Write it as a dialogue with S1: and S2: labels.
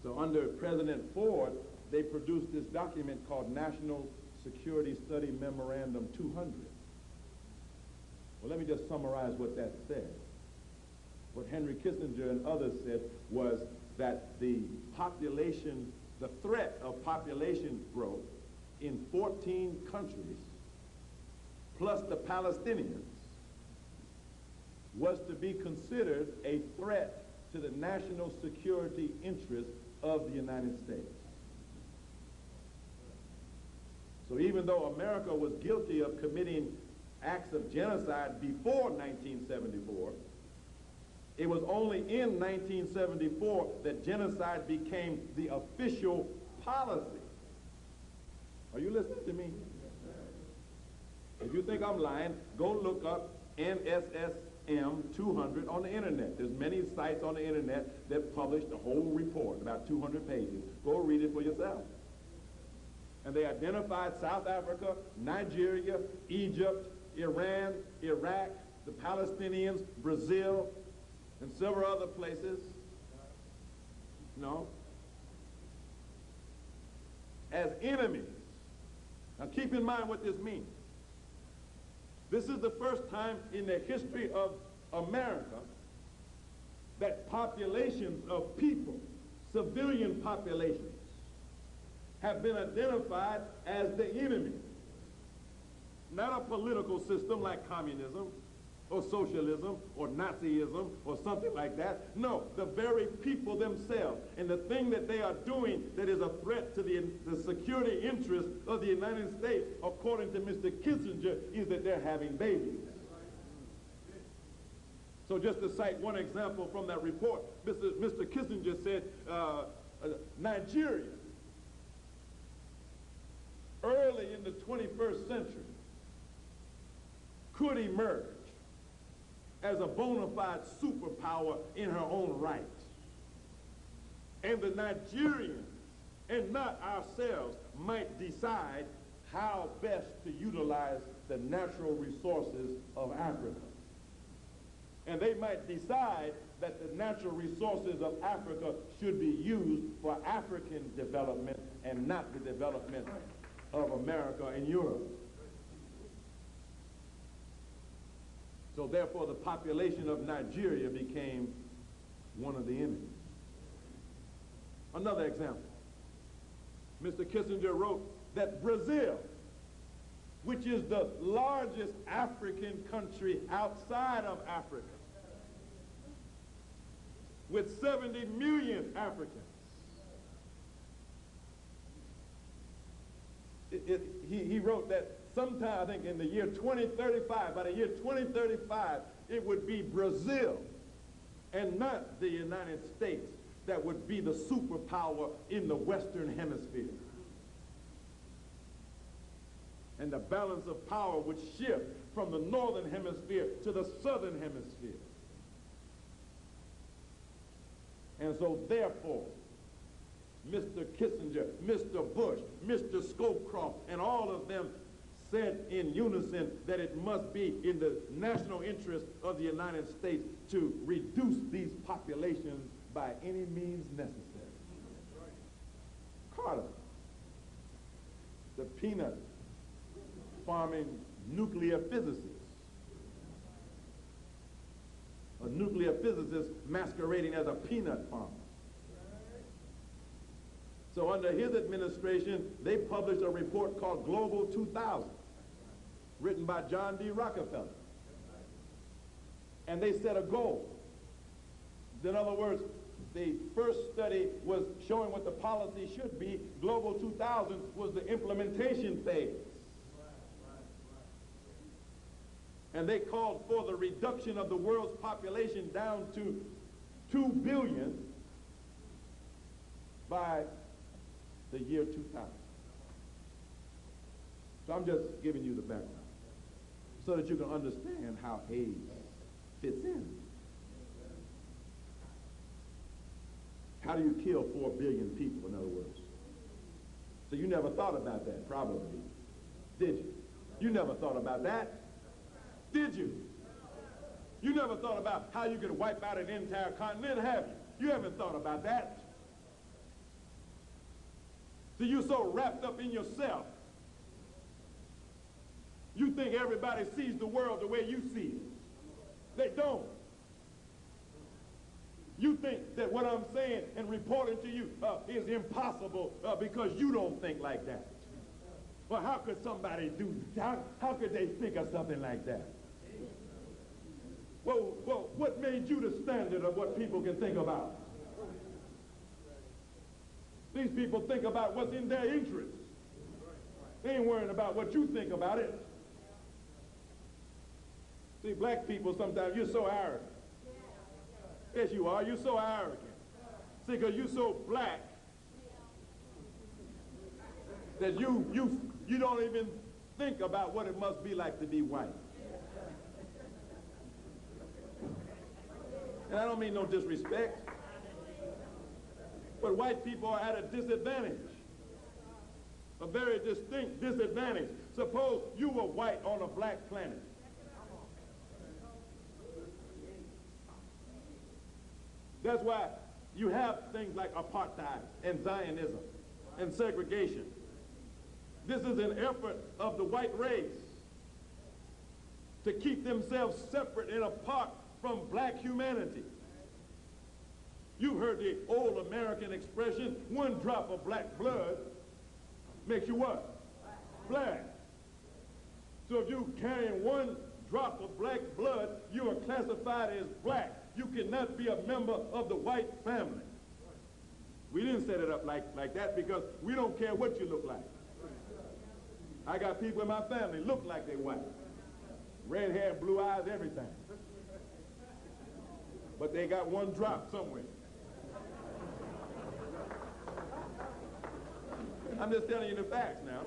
S1: So under President Ford, they produced this document called National Security Study Memorandum 200. Well, let me just summarize what that said. What Henry Kissinger and others said was that the threat of population growth in 14 countries, plus the Palestinians, was to be considered a threat to the national security interests of the United States. So even though America was guilty of committing acts of genocide before 1974, it was only in 1974 that genocide became the official policy. Are you listening to me? If you think I'm lying, go look up NSSM 200 on the internet. There's many sites on the internet that publish the whole report, about 200 pages. Go read it for yourself. And they identified South Africa, Nigeria, Egypt, Iran, Iraq, the Palestinians, Brazil, and several other places, as enemies. Now keep in mind what this means. This is the first time in the history of America that populations of people, civilian populations, have been identified as the enemy. Not a political system like communism or socialism or Nazism or something like that. No, the very people themselves. And the thing that they are doing that is a threat to the security interests of the United States, according to Mr. Kissinger, is that they're having babies. So just to cite one example from that report, Mr. Kissinger said Nigeria, early in the 21st century, could emerge as a bona fide superpower in her own right. And the Nigerians, and not ourselves, might decide how best to utilize the natural resources of Africa. And they might decide that the natural resources of Africa should be used for African development and not the development of America and Europe. So therefore, the population of Nigeria became one of the enemies. Another example. Mr. Kissinger wrote that Brazil, which is the largest African country outside of Africa, with 70 million Africans, he wrote that sometime, I think in the year 2035, by the year 2035, it would be Brazil and not the United States that would be the superpower in the Western Hemisphere. And the balance of power would shift from the Northern Hemisphere to the Southern Hemisphere. And so therefore, Mr. Kissinger, Mr. Bush, Mr. Scowcroft, and all of them said in unison that it must be in the national interest of the United States to reduce these populations by any means necessary. Carter, the peanut farming nuclear physicist, a nuclear physicist masquerading as a peanut farmer. So under his administration, they published a report called Global 2000, written by John D. Rockefeller. And they set a goal. In other words, the first study was showing what the policy should be. Global 2000 was the implementation phase. And they called for the reduction of the world's population down to 2 billion by the year 2000. So I'm just giving you the background so that you can understand how AIDS fits in. How do you kill 4 billion people, in other words? So you never thought about that, probably, did you? You never thought about that, did you? You never thought about how you could wipe out an entire continent, have you? You haven't thought about that. See, you're so wrapped up in yourself. You think everybody sees the world the way you see it. They don't. You think that what I'm saying and reporting to you is impossible because you don't think like that. Well, how could somebody do that? How could they think of something like that? Well, what made you the standard of what people can think about? These people think about what's in their interest. They ain't worrying about what you think about it. See, black people, sometimes you're so arrogant. Yes, you are. You're so arrogant. See, because you're so black that you don't even think about what it must be like to be white. And I don't mean no disrespect, but white people are at a disadvantage, a very distinct disadvantage. Suppose you were white on a black planet. That's why you have things like apartheid and Zionism and segregation. This is an effort of the white race to keep themselves separate and apart from black humanity. You heard the old American expression, one drop of black blood makes you what? Black. So if you carrying one drop of black blood, you are classified as black. You cannot be a member of the white family. We didn't set it up like that because we don't care what you look like. I got people in my family look like they're white. Red hair, blue eyes, everything. But they got one drop somewhere. I'm just telling you the facts now.